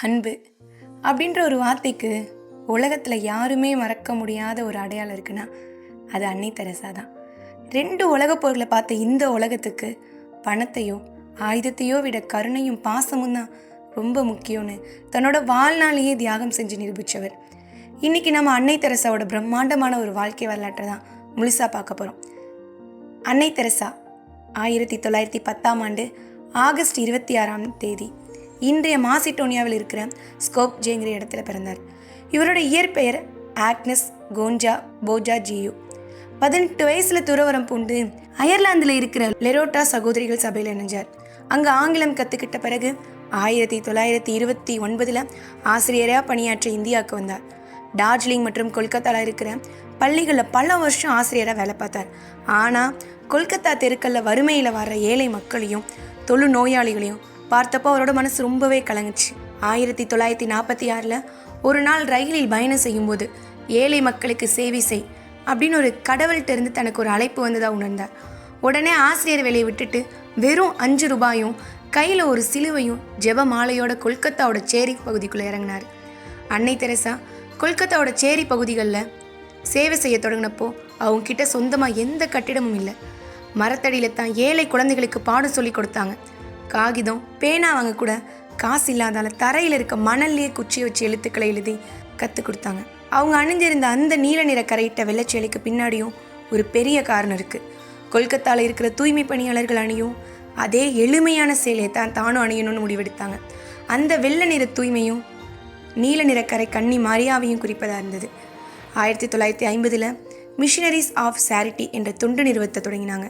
அன்பு அப்படின்ற ஒரு வார்த்தைக்கு உலகத்தில் யாருமே மறக்க முடியாத ஒரு அடையாளம் இருக்குன்னா அது அன்னை தெரசா தான். 2 உலகப் போர்களை பார்த்த இந்த உலகத்துக்கு பணத்தையோ ஆயுதத்தையோ விட கருணையும் பாசமும் தான் ரொம்ப முக்கியம்னு தன்னோட வாழ்நாளையே தியாகம் செஞ்சு நிரூபித்தவர். இன்றைக்கி நம்ம அன்னை தெரசாவோட பிரம்மாண்டமான ஒரு வாழ்க்கை வரலாற்றை தான் முழுசாக பார்க்க போகிறோம். அன்னை தெரசா 1910 ஆகஸ்ட் 26 இன்றைய மாசிடோனியாவில் இருக்கிற ஸ்கோப்ஜேங்கிற இடத்துல பிறந்தார். இவரோட இயற்பெயர் ஆக்னஸ் கோஞ்சா போஜா ஜியு. 18 வயசில் துறவரம் பூண்டு அயர்லாந்தில் இருக்கிற லெரோட்டா சகோதரிகள் சபையில் இணைஞ்சார். அங்கே ஆங்கிலம் கற்றுக்கிட்ட பிறகு 1929 ஆசிரியராக பணியாற்ற இந்தியாவுக்கு வந்தார். டார்ஜிலிங் மற்றும் கொல்கத்தாவில் இருக்கிற பள்ளிகளில் பல வருஷம் ஆசிரியராக வேலை பார்த்தார். ஆனால் கொல்கத்தா தெருக்களில் வறுமையில் வர்ற ஏழை மக்களையும் தொழு நோயாளிகளையும் பார்த்தப்போ அவரோட மனசு ரொம்பவே கலங்குச்சு. 1946 ஒரு நாள் ரயிலில் பயணம் செய்யும்போது ஏழை மக்களுக்கு சேவை செய் அப்படின்னு ஒரு கடவுள்கிட்ட இருந்து தனக்கு ஒரு அழைப்பு வந்ததாக உணர்ந்தார். உடனே ஆசிரியர் வேலையை விட்டுட்டு வெறும் 5 ரூபாயும் கையில் ஒரு சிலுவையும் ஜெப மாலையோட கொல்கத்தாவோட சேரி பகுதிக்குள்ளே இறங்கினார். அன்னை தெரசா கொல்கத்தாவோட சேரி பகுதிகளில் சேவை செய்ய தொடங்கினப்போ அவங்க கிட்ட சொந்தமாக எந்த கட்டிடமும் இல்லை. மரத்தடியில் தான் ஏழை குழந்தைகளுக்கு பாடம் சொல்லி கொடுத்தாங்க. காகிதம் பேனா வாங்க கூட காசு இல்லாதால தரையில் இருக்க மணல்லையே குச்சி வச்சு எழுத்துக்களை எழுதி கற்றுக் கொடுத்தாங்க. அவங்க அணிஞ்சிருந்த அந்த நீல நிற கரையிட்ட வெள்ளச்சேலைக்கு பின்னாடியும் ஒரு பெரிய காரணம் இருக்குது. கொல்கத்தாவில் இருக்கிற தூய்மை பணியாளர்கள் அணியும் அதே எளிமையான சேலையை தானும் அணியணும்னு முடிவெடுத்தாங்க. அந்த வெள்ளை நிற தூய்மையும் நீல நிற கரை கன்னி மரியாவையும் குறிப்பதாக இருந்தது. 1950 மிஷனரிஸ் ஆஃப் சேரிட்டி என்ற தொண்டு நிறுவனத்தை தொடங்கினாங்க.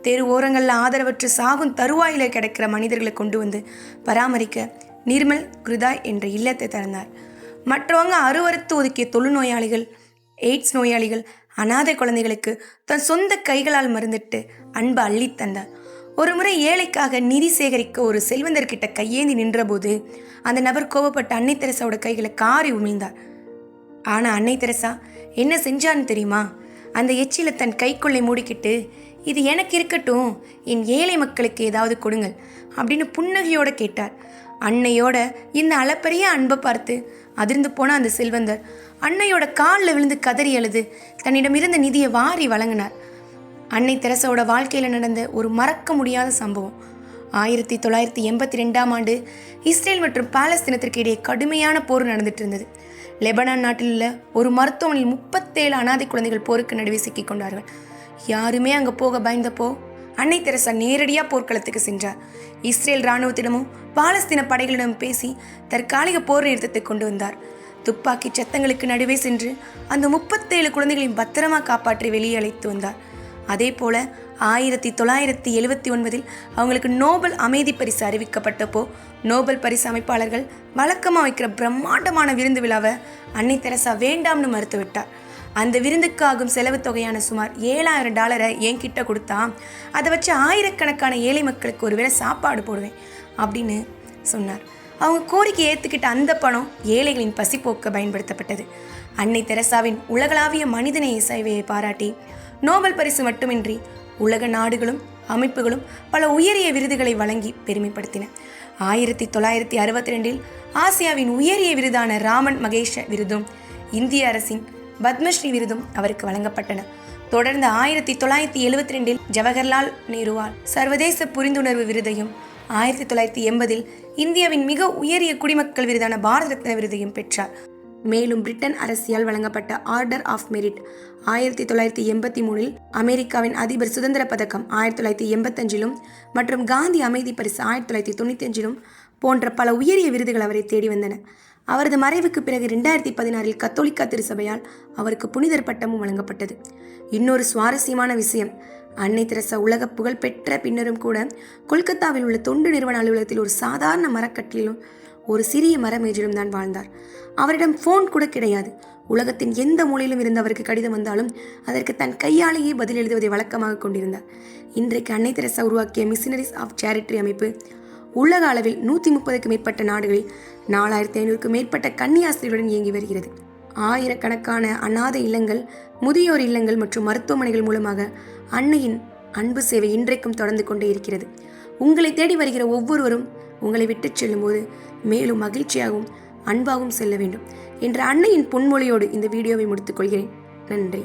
தெரு ஓரங்களில் ஆதரவற்று சாகும் தருவாயில் கிடைக்கிற மனிதர்களை கொண்டு வந்து பராமரிக்க நிர்மல் கிருதாய் என்ற இல்லத்தை திறந்தார். மற்றவங்க அருவறுத்து ஒதுக்கிய தொழுநோயாளிகள், எய்ட்ஸ் நோயாளிகள், அனாதை குழந்தைகளுக்கு தன் சொந்த கைகளால் மருந்திட்டு அன்பு அள்ளி தந்தார். ஒரு முறை ஏழைக்காக நிதி சேகரிக்க ஒரு செல்வந்தர்கிட்ட கையேந்தி நின்றபோது அந்த நபர் கோபப்பட்ட அன்னை தெரசாவோட கைகளை காரி உமிழ்ந்தார். ஆனால் அன்னை தெரசா என்ன செஞ்சான்னு தெரியுமா? அந்த எச்சில தன் கைக்குள்ளே மூடிக்கிட்டு, இது எனக்கு இருக்கட்டும், என் ஏழை மக்களுக்கு ஏதாவது கொடுங்கள் அப்படின்னு புன்னகையோடு கேட்டார். அன்னையோட இந்த அளப்பரிய அன்பை பார்த்து அதிர்ந்து போன அந்த செல்வந்தர் அன்னையோட காலில் விழுந்து கதறி அழுது தன்னிடமிருந்த நிதியை வாரி வழங்கினார். அன்னை தெரசாவோட வாழ்க்கையில் நடந்த ஒரு மறக்க முடியாத சம்பவம் 1982 இஸ்ரேல் மற்றும் பாலஸ்தீனத்திற்கு இடையே கடுமையான போர் நடந்துட்டு இருந்தது. லெபனான் நாட்டில் உள்ள ஒரு மருத்துவமனையில் 37 அனாதை குழந்தைகள் போருக்கு நடுவே சிக்கிக் கொண்டார்கள். யாருமே அங்கே போக பயந்தப்போ அன்னை தெரசா நேரடியாக போர்க்களத்துக்கு சென்றார். இஸ்ரேல் இராணுவத்திடமும் பாலஸ்தீன படைகளிடம் பேசி தற்காலிக போர் நிறுத்தத்தை கொண்டு வந்தார். துப்பாக்கி சத்தங்களுக்கு நடுவே சென்று அந்த 37 குழந்தைகளையும் பத்திரமா காப்பாற்றி வெளியே அழைத்து வந்தார். அதே போல 1979 அவங்களுக்கு நோபல் அமைதி பரிசு அறிவிக்கப்பட்டப்போ நோபல் பரிசு அமைப்பாளர்கள் வழக்கமாக வைக்கிற பிரம்மாண்டமான விருந்து விழாவை அன்னை தெரசா வேண்டாம்னு மறுத்துவிட்டார். அந்த விருந்துக்கு ஆகும் செலவு தொகையான சுமார் $7,000 என்கிட்ட கொடுத்தா அதை வச்சு ஆயிரக்கணக்கான ஏழை மக்களுக்கு ஒருவேளை சாப்பாடு போடுவேன் அப்படின்னு சொன்னார். அவங்க கோரிக்கை ஏற்றுக்கிட்ட அந்த பணம் ஏழைகளின் பசிப்போக்க பயன்படுத்தப்பட்டது. அன்னை தெரசாவின் உலகளாவிய மனிதநேய சேவையை பாராட்டி நோபல் பரிசு மட்டுமின்றி உலக நாடுகளும் அமைப்புகளும் பல உயரிய விருதுகளை வழங்கி பெருமைப்படுத்தின. 1962 ஆசியாவின் உயரிய விருதான ராமன் மகேஷ விருதும் இந்திய அரசின் பத்மஸ்ரீ விருதும் அவருக்கு வழங்கப்பட்டன. தொடர்ந்து 1972 ஜவஹர்லால் நேருவால் சர்வதேச புரிந்துணர்வு விருதையும் 1980 இந்தியாவின் மிக உயரிய குடிமக்கள் விருதான பாரத ரத்ன விருதையும் பெற்றார். மேலும் பிரிட்டன் அரசியால் வழங்கப்பட்ட ஆர்டர் ஆஃப் மெரிட் 1983 அமெரிக்காவின் அதிபர் சுதந்திர பதக்கம் 1985 மற்றும் காந்தி அமைதி பரிசு 1995 போன்ற பல உயரிய விருதுகள் அவரை தேடி வந்தன. அவரது மறைவுக்கு பிறகு 2016 கத்தோலிக்கா திருச்சபையால் அவருக்கு புனிதர் பட்டமும் வழங்கப்பட்டது. இன்னொரு சுவாரஸ்யமான விஷயம், அன்னை தெரசா உலக புகழ்பெற்ற பின்னரும் கூட கொல்கத்தாவில் உள்ள தொண்டு நிறுவன அலுவலகத்தில் ஒரு சாதாரண மரக்கட்டிலும் ஒரு சிறிய மரமேஜிலும் தான் வாழ்ந்தார். அவரிடம் ஃபோன் கூட கிடையாது. உலகத்தின் எந்த மூலையிலும் இருந்து அவருக்கு கடிதம் வந்தாலும் அதற்கு தன் கையாலேயே பதில் எழுதுவதை வழக்கமாக கொண்டிருந்தார். இன்றைக்கு அன்னை தெரசா உருவாக்கிய மிஷனரிஸ் ஆஃப் சேரிட்டி அமைப்பு உலக அளவில் 130க்கும் மேற்பட்ட நாடுகளில் 4500க்கும் மேற்பட்ட கன்னியாஸ்திரிகளுடன் இயங்கி வருகிறது. ஆயிரக்கணக்கான அநாதை இல்லங்கள், முதியோர் இல்லங்கள் மற்றும் மருத்துவமனைகள் மூலமாக அன்னையின் அன்பு சேவை இன்றைக்கும் தொடர்ந்து கொண்டே இருக்கிறது. உங்களை தேடி வருகிற ஒவ்வொருவரும் உங்களை விட்டு செல்லும்போது மேலும் மகிழ்ச்சியாகவும் அன்பாகவும் செல்ல வேண்டும் என்ற அன்னையின் பொன்மொழியோடு இந்த வீடியோவை முடித்துக்கொள்கிறேன். நன்றி.